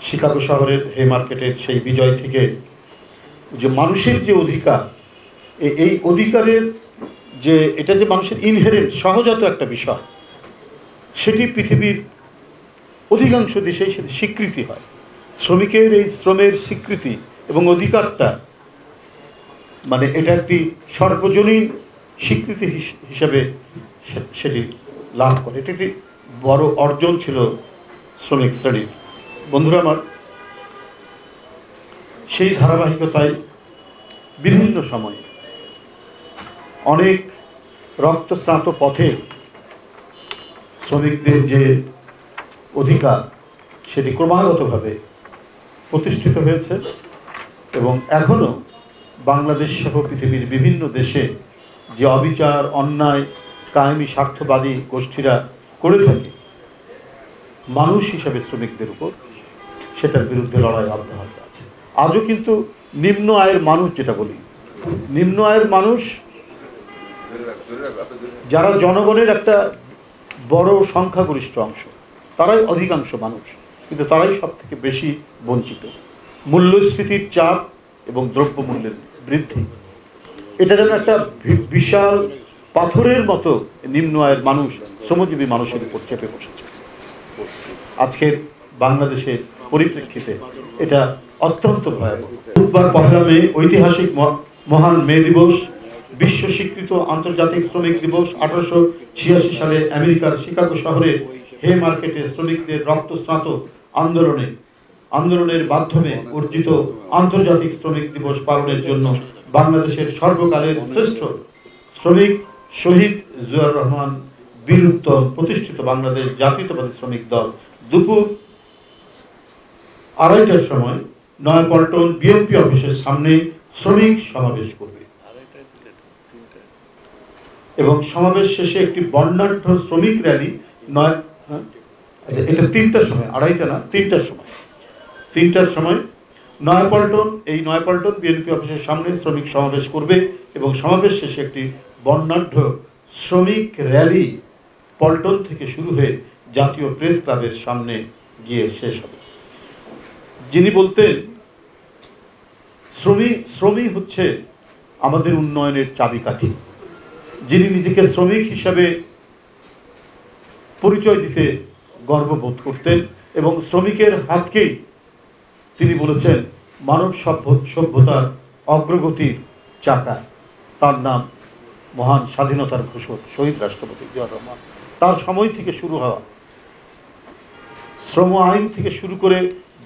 Chicago শহরের হে মার্কেটের সেই বিজয় থেকে যে মানুষের যে অধিকার, এই অধিকারের যে এটা যে মানুষের ইনহেরেন্ট সহজাত একটা বিষয়, সেটি পৃথিবীর অধিকাংশ দেশেই সেটি স্বীকৃতি হয়। শ্রমিকের এই শ্রমের স্বীকৃতি এবং অধিকারটা মানে এটা একটি সর্বজনীন স্বীকৃতি হিসাবে সেটি লাভ করে। এটি একটি বড় অর্জন ছিল শ্রমিক শ্রেণীর। বন্ধুরা আমার, সেই ধারাবাহিকতায় বিভিন্ন সময়ে অনেক রক্তস্নাত পথে শ্রমিকদের যে অধিকার সেটি ক্রমাগতভাবে প্রতিষ্ঠিত হয়েছে এবং এখনও বাংলাদেশ সহ পৃথিবীর বিভিন্ন দেশে যে অবিচার, অন্যায়, কায়েমি স্বার্থবাদী গোষ্ঠীরা করে থাকে মানুষ হিসাবে শ্রমিকদের উপর, সেটার বিরুদ্ধে লড়াই অব্যাহত আছে। আজও কিন্তু নিম্ন আয়ের মানুষ, যেটা বলি নিম্ন আয়ের মানুষ, যারা জনগণের একটা বড় সংখ্যাগরিষ্ঠ অংশ, তারাই অধিকাংশ মানুষ, কিন্তু তারাই সব থেকে বেশি বঞ্চিত। মূল্যস্ফীতির চাপ এবং দ্রব্যমূল্যের বৃদ্ধি, এটা যেন একটা বিশাল পাথরের মতো নিম্ন আয়ের মানুষ, শ্রমজীবী মানুষের উপর চেপে বসেছে। আজকের বাংলাদেশের পরিপ্রেক্ষিতে এটা অত্যন্ত ভয়াবহ। বুধবার 1 মে ঐতিহাসিক মহান মে দিবস, বিশ্ব স্বীকৃত আন্তর্জাতিক শ্রমিক দিবস। 1886 সালে আমেরিকার শিকাগো শহরে হে মার্কেটে শ্রমিকদের রক্তস্নাত আন্দোলনের মাধ্যমে অর্জিত আন্তর্জাতিক শ্রমিক দিবস পালনের জন্য বাংলাদেশের সর্বকালের শ্রেষ্ঠ শ্রমিক শহীদ জিয়াউর রহমান বীর উত্তম প্রতিষ্ঠিত বাংলাদেশ জাতীয়তাবাদী শ্রমিক দল দুপুর 2:30টার সময় নয়াপল্টন বিএনপি অফিসের সামনে শ্রমিক সমাবেশ করবে এবং সমাবেশ শেষে একটি বর্ণাঢ্য শ্রমিক র্যালি এটা 3টার সময়, 2:30টা না, 3টার সময় নয়াপল্টন বিএনপি অফিসের সামনে শ্রমিক সমাবেশ করবে এবং সমাবেশ শেষে একটি বর্ণাঢ্য শ্রমিক র্যালি পল্টন থেকে শুরু হয়ে জাতীয় প্রেস ক্লাবের সামনে গিয়ে শেষ হবে। যিনি বলতেন, শ্রমিক হচ্ছে আমাদের উন্নয়নের চাবিকাঠি, যিনি নিজেকে শ্রমিক হিসাবে পরিচয় দিতে গর্ববোধ করতেন এবং শ্রমিকের হাতকেই তিনি বলেছেন মানব সভ্যতার অগ্রগতির চাকা। তার নাম মহান স্বাধীনতার ঘোষক শহীদ রাষ্ট্রপতি জিয়াউর রহমান। তার সময় থেকে শুরু হওয়া শ্রম আইন থেকে শুরু করে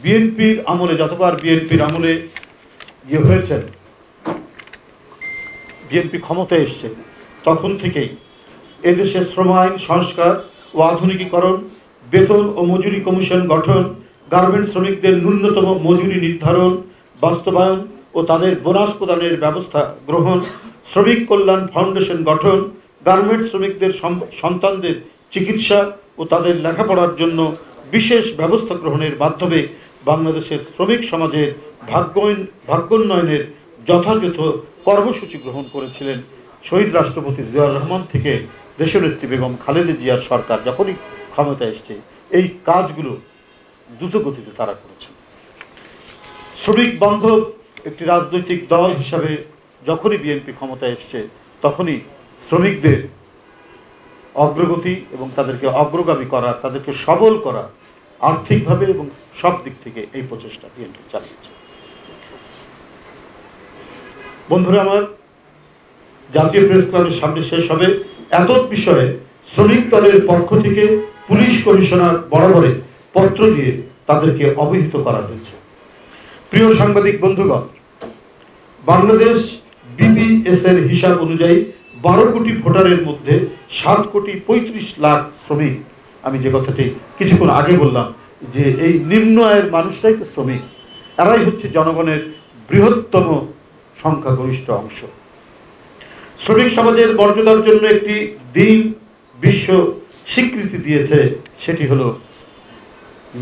বিএনপির আমলে, যতবার বিএনপির আমলে হয়েছেন, বিএনপি ক্ষমতায় এসছে, তখন থেকেই এদেশের শ্রম আইন সংস্কার ও আধুনিকীকরণ, বেতন ও মজুরি কমিশন গঠন, গার্মেন্টস শ্রমিকদের ন্যূনতম মজুরি নির্ধারণ বাস্তবায়ন ও তাদের বোনাস প্রদানের ব্যবস্থা গ্রহণ, শ্রমিক কল্যাণ ফাউন্ডেশন গঠন, গার্মেন্টস শ্রমিকদের সন্তানদের চিকিৎসা ও তাদের লেখাপড়ার জন্য বিশেষ ব্যবস্থা গ্রহণের মাধ্যমে বাংলাদেশের শ্রমিক সমাজের ভাগ্যোন্নয়নের যথাযথ কর্মসূচি গ্রহণ করেছিলেন শহীদ রাষ্ট্রপতি জিয়াউর রহমান থেকে দেশনেত্রী বেগম খালেদা জিয়ার সরকার যখনই ক্ষমতায় এসছে। এই কাজগুলো দ্রুত গতিতে তারা করেছেন। শ্রমিক বান্ধব একটি রাজনৈতিক দল হিসাবে যখনই বিএনপি ক্ষমতায় এসছে, তখনই শ্রমিকদের অগ্রগতি এবং তাদেরকে অগ্রগামী করা, তাদেরকে সবল করা আর্থিকভাবে এবং সব দিক থেকে এই প্রচেষ্টা বিএনপি চালিয়েছে। বন্ধুরা আমার, জাতীয় প্রেস ক্লাবের সামনে শেষ হবে এতদ বিষয়ে শ্রমিক দলের পক্ষ থেকে পুলিশ কমিশনার বরাবরে পত্র দিয়ে তাদেরকে অবহিত করা হয়েছে। প্রিয় সাংবাদিক বন্ধুগণ, বাংলাদেশ বিবিএস এর হিসাব অনুযায়ী 12 কোটি ভোটারের মধ্যে 7 কোটি 35 লাখ শ্রমিক। আমি যে কথাটি কিছুক্ষণ আগে বললাম যে এই নিম্ন আয়ের মানুষরাই তো শ্রমিক, এরাই হচ্ছে জনগণের বৃহত্তম সংখ্যাগরিষ্ঠ অংশ। শ্রমিক সমাজের মর্যাদার জন্য একটি দিন বিশ্ব স্বীকৃতি দিয়েছে, সেটি হলো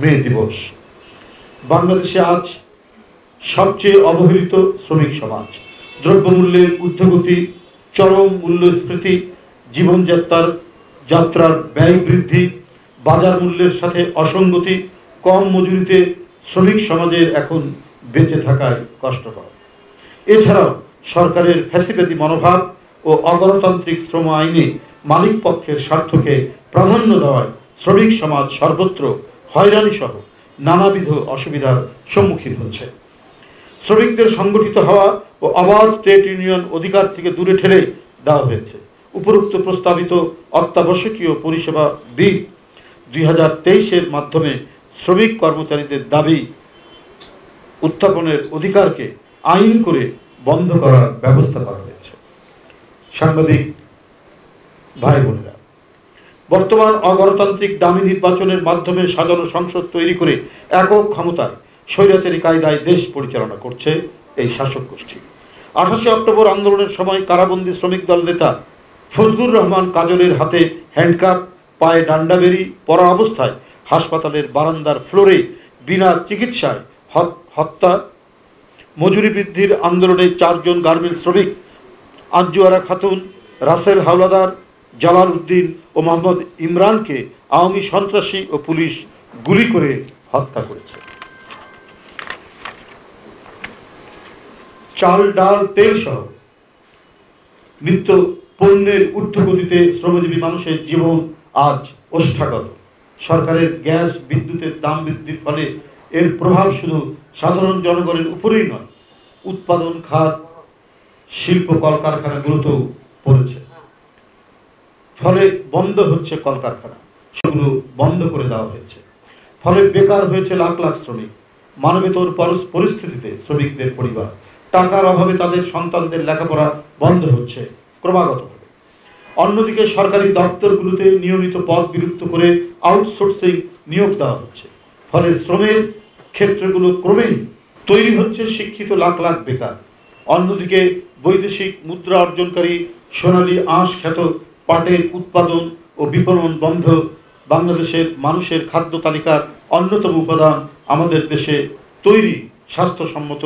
মে দিবস। বাংলাদেশে আজ সবচেয়ে অবহেলিত শ্রমিক সমাজ। দ্রব্যমূল্যের ঊর্ধ্বগতি, চরম মূল্যস্ফীতি, জীবনযাত্রার ব্যয় বৃদ্ধি, বাজার মূল্যের সাথে অসঙ্গতি, কম মজুরিতে শ্রমিক সমাজের এখন বেঁচে থাকায় কষ্টকর। এছাড়াও সরকারের ফ্যাসিবাদী মনোভাব ও অগণতান্ত্রিক শ্রম আইনে মালিক পক্ষের স্বার্থকে প্রাধান্য দেওয়ায় শ্রমিক সমাজ সর্বত্র হয়রানি সহ নানাবিধ অসুবিধার সম্মুখীন হচ্ছে। শ্রমিকদের সংগঠিত হওয়া ও অবাধ ট্রেড ইউনিয়ন অধিকার থেকে দূরে ঠেলে দেওয়া হয়েছে। উপরোক্ত প্রস্তাবিত অত্যাবশ্যকীয় পরিষেবা বিল 2023-এর মাধ্যমে শ্রমিক কর্মচারীদের দাবি উত্থাপনের অধিকারকে আইন করে বন্ধ করার ব্যবস্থা করা হয়েছে। সাংবাদিক ভাই বোনেরা, বর্তমান অগণতান্ত্রিক ডামি নির্বাচনের মাধ্যমে সাজানো সংসদ তৈরি করে একক ক্ষমতায় স্বৈরাচারী কায়দায় দেশ পরিচালনা করছে এই শাসক গোষ্ঠী। 28 অক্টোবর আন্দোলনের সময় কারাবন্দী শ্রমিক দল নেতা ফজলুর রহমান কাজলের হাতে হ্যান্ডকাপ, পায়ে ডান্ডাবেরি পরা অবস্থায় হাসপাতালের বারান্দার ফ্লোরে বিনা চিকিৎসায় হত্যা। মজুরি বৃদ্ধির আন্দোলনে 4 জন গার্মেন্টস শ্রমিক আঞ্জুয়ারা খাতুন, রাসেল হাওলাদার, জালাল উদ্দিন ও মোহাম্মদ ইমরানকে আওয়ামী সন্ত্রাসী ও পুলিশ গুলি করে হত্যা করেছে। চাল, ডাল, তেল সহ নিত্য পণ্যের ঊর্ধ্বগতিতে শ্রমজীবী মানুষের জীবন আজ ওষ্ঠাগত। সরকারের গ্যাস, বিদ্যুতের দাম বৃদ্ধির ফলে এর প্রভাব শুধু সাধারণ জনগণের উপরেই নয়, উৎপাদন খাত, শিল্প কলকারখানাগুলোতেও পড়েছে। ফলে বন্ধ হচ্ছে কলকারখানা, সেগুলো বন্ধ করে দেওয়া হয়েছে। ফলে বেকার হয়েছে লাখ লাখ শ্রমিক। মানবেতর পরিস্থিতিতে শ্রমিকদের পরিবার টাকার অভাবে তাদের সন্তানদের লেখাপড়া বন্ধ হচ্ছে ক্রমাগতভাবে। অন্যদিকে সরকারি দপ্তরগুলোতে নিয়মিত পদ বিলুপ্ত করে আউটসোর্সিং নিয়োগ দেওয়া হচ্ছে। ফলে শ্রমের ক্ষেত্রগুলো ক্রমেই তৈরি হচ্ছে শিক্ষিত লাখ লাখ বেকার। অন্যদিকে বৈদেশিক মুদ্রা অর্জনকারী সোনালী আঁশ খ্যাত পাটের উৎপাদন ও বিপণন বন্ধ। বাংলাদেশের মানুষের খাদ্য তালিকার অন্যতম উপাদান আমাদের দেশে তৈরি স্বাস্থ্যসম্মত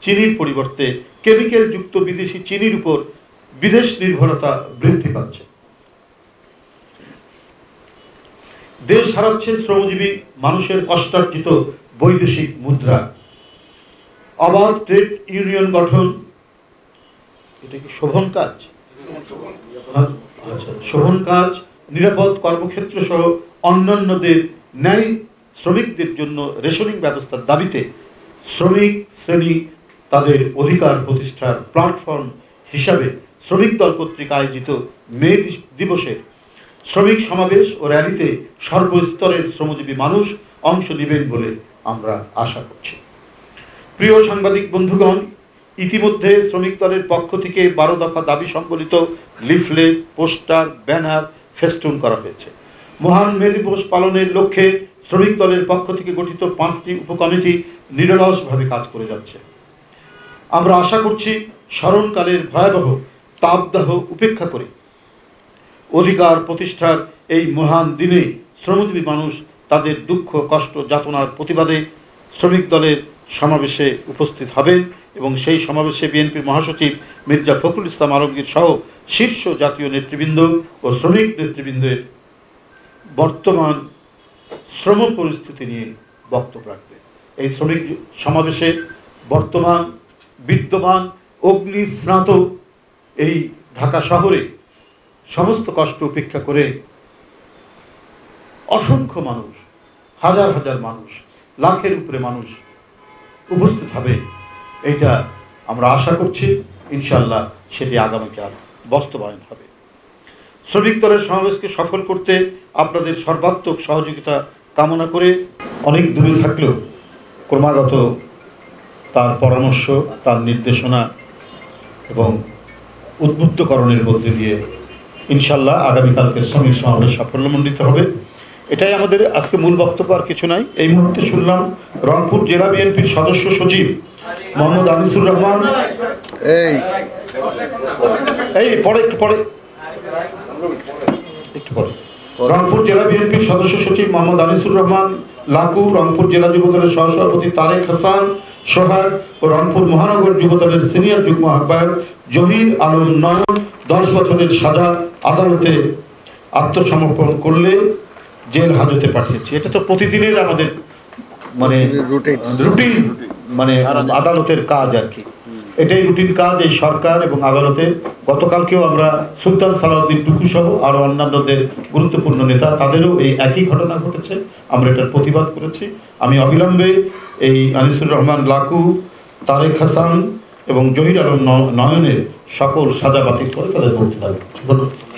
চিনির পরিবর্তে কেমিক্যাল যুক্ত বিদেশি চিনির উপর বিদেশ নির্ভরতা বৃদ্ধি পাচ্ছে। দেশ হারাচ্ছে শ্রমজীবী মানুষের কষ্টার্জিত বৈদেশিক মুদ্রা। অবাধ ট্রেড ইউনিয়ন গঠন, এটা কি শোভন কাজ? আচ্ছা, শোভন কাজ, নিরাপদ কর্মক্ষেত্র সহ অন্যান্যদের ন্যায় শ্রমিকদের জন্য রেশনিং ব্যবস্থার দাবিতে শ্রমিক শ্রেণী তাদের অধিকার প্রতিষ্ঠার প্ল্যাটফর্ম হিসাবে শ্রমিক দল কর্তৃক আয়োজিত মে দিবসের শ্রমিক সমাবেশ ও র্যালিতে সর্বস্তরের শ্রমজীবী মানুষ অংশ নেবেন বলে আমরা আশা করছি। প্রিয় সাংবাদিক বন্ধুগণ, ইতিমধ্যে শ্রমিক দলের পক্ষ থেকে 12 দফা দাবি সংবলিত লিফলেট, পোস্টার, ব্যানার ফেস্টুন করা হয়েছে। মহান মে দিবস পালনের লক্ষ্যে শ্রমিক দলের পক্ষ থেকে গঠিত 5টি উপকমিটি নিরলসভাবে কাজ করে যাচ্ছে। আমরা আশা করছি স্মরণকালের ভয়াবহ তাপদাহ উপেক্ষা করে অধিকার প্রতিষ্ঠার এই মহান দিনে শ্রমজীবী মানুষ তাদের দুঃখ, কষ্ট, যাতনার প্রতিবাদে শ্রমিক দলের সমাবেশে উপস্থিত হবেন এবং সেই সমাবেশে বিএনপির মহাসচিব মির্জা ফখরুল ইসলাম আলমগীর সহ শীর্ষ জাতীয় নেতৃবৃন্দ ও শ্রমিক নেতৃবৃন্দের বর্তমান শ্রম পরিস্থিতি নিয়ে বক্তব্য রাখবেন। এই শ্রমিক সমাবেশে বর্তমান বিদ্যমান অগ্নিস্নাত এই ঢাকা শহরে সমস্ত কষ্ট উপেক্ষা করে অসংখ্য মানুষ, হাজার হাজার মানুষ, লাখের উপরে মানুষ উপস্থিত হবে, এইটা আমরা আশা করছি। ইনশাল্লাহ সেটি আগামীকাল বাস্তবায়ন হবে। শ্রমিক দলের সমাবেশকে সফল করতে আপনাদের সর্বাত্মক সহযোগিতা কামনা করে, অনেক দূরে থাকলেও ক্রমাগত তার পরামর্শ, তার নির্দেশনা এবং উদ্বুদ্ধকরণের মধ্যে দিয়ে ইনশাল্লাহ আগামীকালকের শ্রমিক সমাবেশ সাফল্যমণ্ডিত হবে। এটাই আমাদের আজকে মূল বক্তব্য, আর কিছু নাই। এই মুহূর্তে শুনলাম রংপুর জেলা বিএনপির সদস্য সচিব মোহাম্মদ আনিসুর রহমান। রংপুর জেলা বিএনপির সদস্য সচিব মোহাম্মদ আনিসুর রহমান লাকু, রংপুর জেলা যুবদলের সহসভাপতি তারেক হাসান সোহাগ ও রংপুর মহানগর যুবদলের সিনিয়র যুগ্ম আহ্বায়ক জহির আলম নয়ন 10 বছরের সাজা আদালতে আত্মসমর্পণ করলে জেল হাজতে পাঠিয়েছে। এটা তো প্রতিদিনের আমাদের মানে রুটিন মানে আদালতের কাজ আর কি। এটাই রুটিন কাজ এই সরকার এবং আদালতে। গতকালকেও আমরা সুলতান সালাউদ্দিন টুকু সহ আরও অন্যান্যদের গুরুত্বপূর্ণ নেতা তাদেরও এই একই ঘটনা ঘটেছে, আমরা এটার প্রতিবাদ করেছি। আমি অবিলম্বে এই আনিসুর রহমান লাকু, তারেক হাসান এবং জহির আলম নয়নের সকল সাজা বাতিল করে তাদের মুক্তি দাবি। ধন্যবাদ।